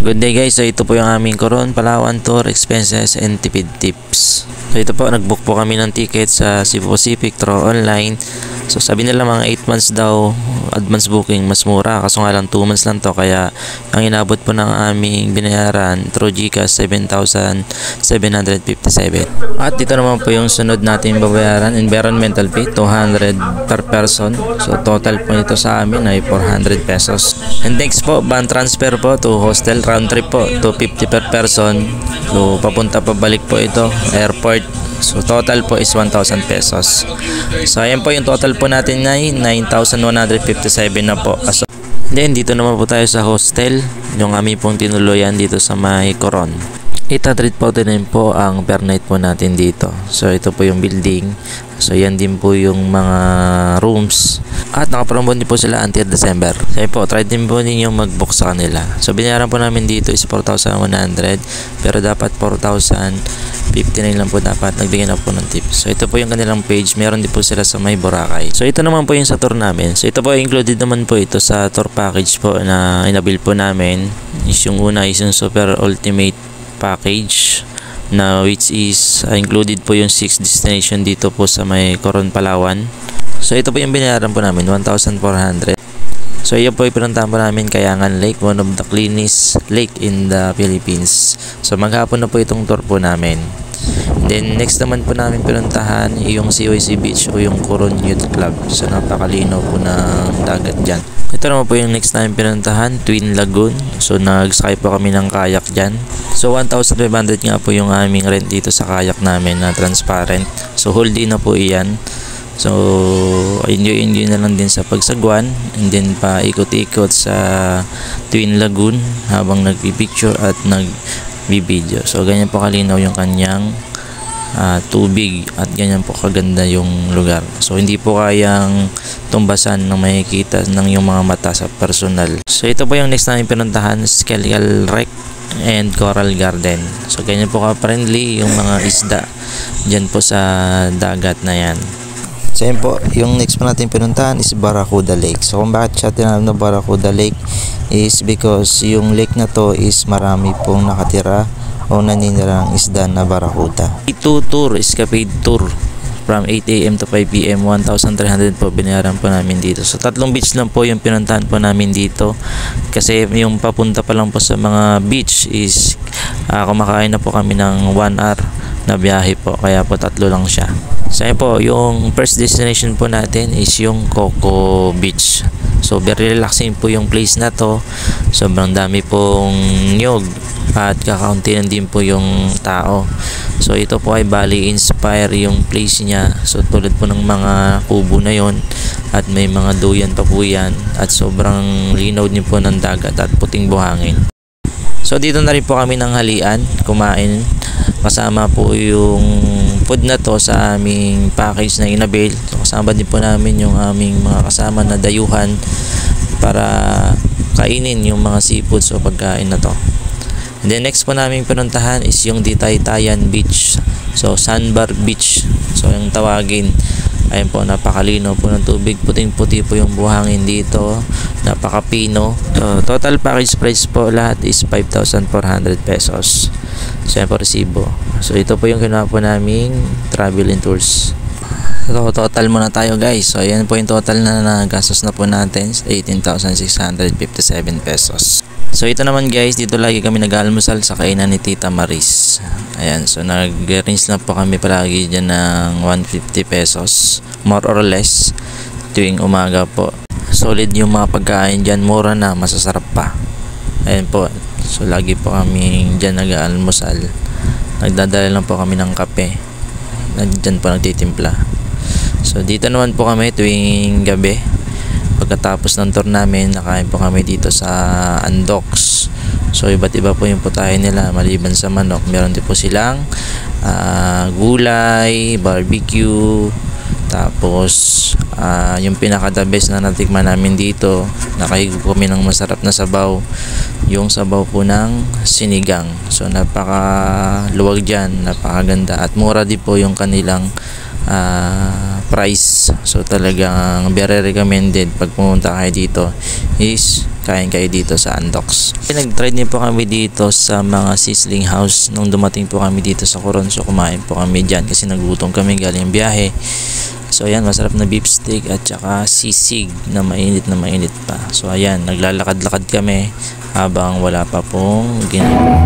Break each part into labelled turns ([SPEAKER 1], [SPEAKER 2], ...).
[SPEAKER 1] Good day guys, so ito po yung aming Coron, Palawan Tour Expenses and Tipid Tips. So ito po, nagbook po kami ng ticket sa Cebu Pacific through online. So sabi nila mga 8 months daw advance booking, mas mura, kaso nga lang 2 months lang to, kaya ang inabot po ng aming binayaran through GCash 7,757. At dito naman po yung sunod natin babayaran, environmental fee 200 per person. So total po nito sa amin ay 400 pesos. And next po, van transfer po to hostel, round trip po 250 per person. So papunta pabalik po ito airport. So total po is 1,000 pesos. So ayan po yung total po natin ay 9,157 na po. So, then dito naman po tayo sa hostel, yung aming pong tinuluyan dito sa may Coron. 800 po din po ang per night po natin dito. So ito po yung building. So yan din po yung mga rooms. At nakapromo din po sila until December. So po, try din po ninyo mag-book sa kanila. So binayaran po namin dito is 4,100. Pero dapat 4,059 lang po dapat. Nagbigay na po ng tip. So ito po yung kanilang page. Meron din po sila sa may Boracay. So ito naman po yung sa tour namin. So ito po included naman po ito sa tour package po na inabil po namin. Is yung una is yung super ultimate package na which is included po yung 6 destination dito po sa may Coron, Palawan. So ito po yung binayaran po namin, 1,400. So iyon po yung pinuntahan po namin, Kayangan Lake, one of the cleanest lake in the Philippines. So maghapon na po itong tour po namin. Then next naman po namin pinuntahan yung COIC Beach o yung Coron Youth Club. So napakalinaw po ng dagat dyan. Ito naman po yung next namin pinuntahan, Twin Lagoon. So nagsakay po kami ng kayak dyan. So 1,500 nga po yung aming rent dito sa kayak namin na transparent. So whole day na po iyan. So enjoy na lang din sa pagsagwan, and then pa ikot-ikot sa Twin Lagoon habang nagpi-picture at nag-video. So ganyan po kalinaw yung kanyang tubig at ganyan po kaganda yung lugar. So hindi po kayang tumbasan ng makikita ng yung mga mata sa personal. So ito po yung next namin pinuntahan, Skelial Wreck and Coral Garden. So ganyan po ka-friendly yung mga isda dyan po sa dagat na yan. So yun po, yung next po natin pinuntahan is Barracuda Lake. So kung bakit siya tinawag na Barracuda Lake is because yung lake na to is marami pong nakatira o naninirang isda na barracuda. Ito tour, escapade tour from 8 AM to 5 PM, 1,300 po binayaran po namin dito. So tatlong beach lang po yung pinuntahan po namin dito. Kasi yung papunta pa lang po sa mga beach is kumakain na po kami ng 1 hour na biyahe po. Kaya po tatlo lang siya. So yun po, yung first destination po natin is yung Coco Beach. So very relaxing po yung place na to. Sobrang dami pong nyog at kakaunti na din po yung tao. So ito po ay bali inspire yung place niya. So tulad po ng mga kubo na yon at may mga duyan pa po yan at sobrang linaw din po ng dagat at puting buhangin. So dito na rin po kami ng halian, kumain. Kasama po yung food na to sa aming package na inabil. So kasama din po namin yung aming mga kasama na dayuhan para kainin yung mga seafoods o pagkain na to. And then next po namin pinuntahan is yung Ditaytayan Beach. So Sandbar Beach. So yung tawagin. Ayun po, napakalino po ng tubig. Puting-puti po yung buhangin dito. Napakapino. So total package price po lahat is 5,400 pesos. So yan po resibo. So ito po yung ginawa po naming travel and tours. So total muna tayo guys. So yan po yung total na nagastos na po natin, 18,657 pesos. So ito naman guys, dito lagi kami nag-almusal sa kainan ni Tita Maris. Ayan, so nag-rinse na po kami palagi dyan ng 150 pesos, more or less, tuwing umaga po. Solid yung mga pagkain dyan, mura na, masasarap pa. Ayan po, so lagi po kami dyan nag-almusal. Nagdadala lang po kami ng kape. Dyan po nagtitimpla. So dito naman po kami tuwing gabi. Pagkatapos ng tour namin, nakain po kami dito sa Andox. So iba't iba po yung putahe nila maliban sa manok. Meron din po silang gulay, barbecue, tapos yung pinaka-the best na natikman namin dito, nakahigop kami ng masarap na sabaw, yung sabaw po ng sinigang. So napaka-luwag dyan, napakaganda at mura din po yung kanilang price. So talagang very recommended pag pumunta kayo dito is kain kayo dito sa Andox. Nag-try din po kami dito sa mga sizzling house nung dumating po kami dito sa Coron. So kumain po kami dyan kasi nagutom kami galing biyahe. So ayan, masarap na beef steak at saka sisig na mainit pa. So ayan, naglalakad-lakad kami habang wala pa pong ginagawa.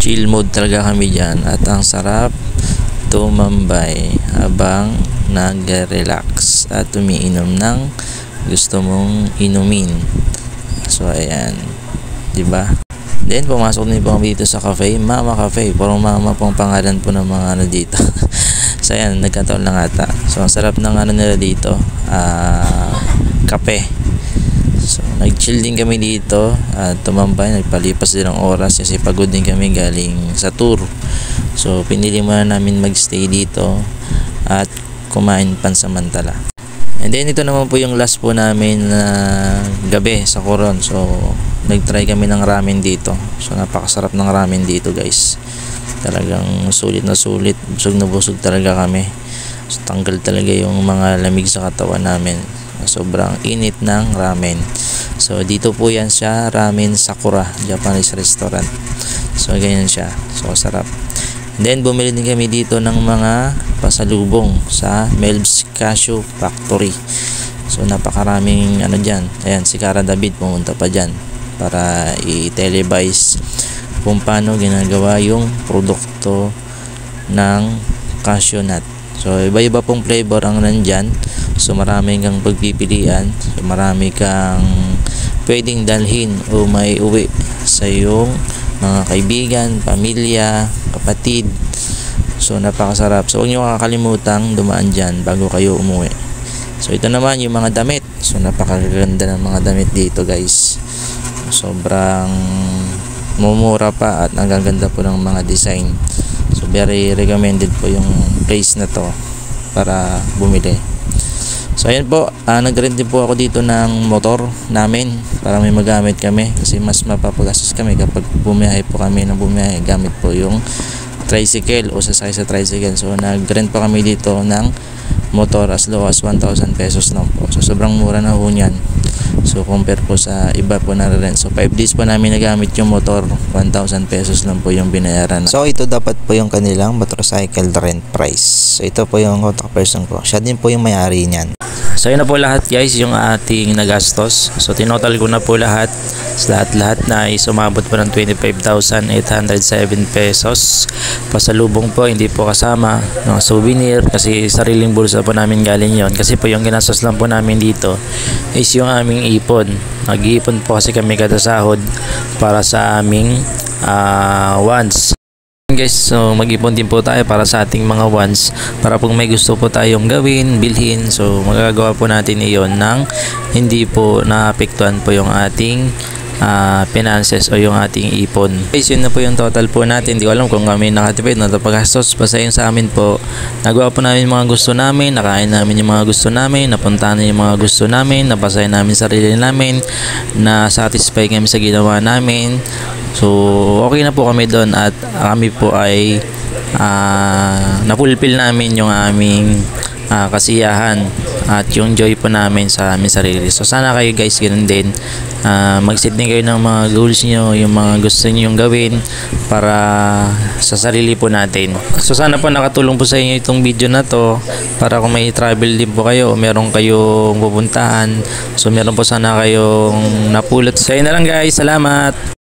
[SPEAKER 1] Chill mode talaga kami dyan at ang sarap tumambay habang nag-relax at umiinom ng gusto mong inumin. So ayan, diba? Then pumasok din po kami dito sa cafe, Mama Cafe. Parang mama pong pangalan po ng mga ano dito. So ayan, nagkataon lang ata. So ang sarap ng ano nila dito, kape. So nag-chill din kami dito at tumambay, nagpalipas din ng oras kasi pagod din kami galing sa tour. So pinili muna namin magstay dito at kumain pansamantala. And then ito naman po yung last po namin na gabi sa Coron. So nag-try kami ng ramen dito. So napakasarap ng ramen dito guys. Talagang sulit na sulit, busog na busog talaga kami. So tanggal talaga yung mga lamig sa katawan namin. Sobrang init ng ramen. So dito po yan siya, Ramen Sakura Japanese restaurant. So ganyan siya, so sarap. And then bumili din kami dito ng mga pasalubong sa Melb's Cashew Factory. So napakaraming ano dyan. Ayan, si Cara David pumunta pa dyan para i-televise kung paano ginagawa yung produkto ng cashew nut. So iba-iba pong flavor ang nandyan. So marami kang pagpipilian. So marami kang pwedeng dalhin o may uwi sa iyong mga kaibigan, pamilya, kapatid. So napakasarap. So huwag nyo kakalimutan dumaan dyan bago kayo umuwi. So ito naman yung mga damit. So napakaganda ng mga damit dito guys. Sobrang mumura pa at ang gaganda po ng mga design. So very recommended po yung place na to para bumili. So ayan po, nag-rent din po ako dito ng motor namin para may magamit kami kasi mas mapapagastos kami kapag bumiyahe po kami ng bumiyahe gamit po yung tricycle o sasakay sa tricycle. So nag-rent po kami dito ng motor as low as 1,000 pesos lang po. So sobrang mura na po niyan. So compare po sa iba po na rent. So 5 days po namin nagamit yung motor, 1,000 pesos lang po yung binayaran. So ito dapat po yung kanilang motorcycle rent price. So ito po yung contact person ko. Siya din po yung may-ari niyan. So yun na po lahat guys yung ating nagastos. So tinotal ko na po lahat. Lahat na ay sumabot po ng 25,807 pesos. Pasalubong po hindi po kasama ng souvenir kasi sariling bulsa po namin galing yon. Kasi po yung ginastos lang po namin dito is yung aming ipon. Nag-iipon po kasi kami kada sahod para sa aming wants. Guys, so mag-ipon din po tayo para sa ating mga wants para kung may gusto po tayong gawin, bilhin, so magagawa po natin iyon nang hindi po naapektuhan po yung ating finances o yung ating ipon. Guys, yun na po yung total po natin. Hindi ko alam kung kami nakatipid na paggastos. Basta yun sa amin po, nagawa po namin yung mga gusto namin, nakain namin yung mga gusto namin, napuntahan yung mga gusto namin, napasaya namin sarili namin, na satisfy kami sa ginawa namin. So okay na po kami doon at kami po ay napulpil namin yung aming kasiyahan at yung joy po namin sa aming sarili. So sana kayo guys ganoon din, mag-set din kayo ng mga goals nyo, yung mga gusto nyo yung gawin para sa sarili po natin. So sana po nakatulong po sa inyo itong video na to para kung may travel din po kayo o meron kayong pupuntahan, so meron po sana kayong napulot. So yun na lang guys, salamat.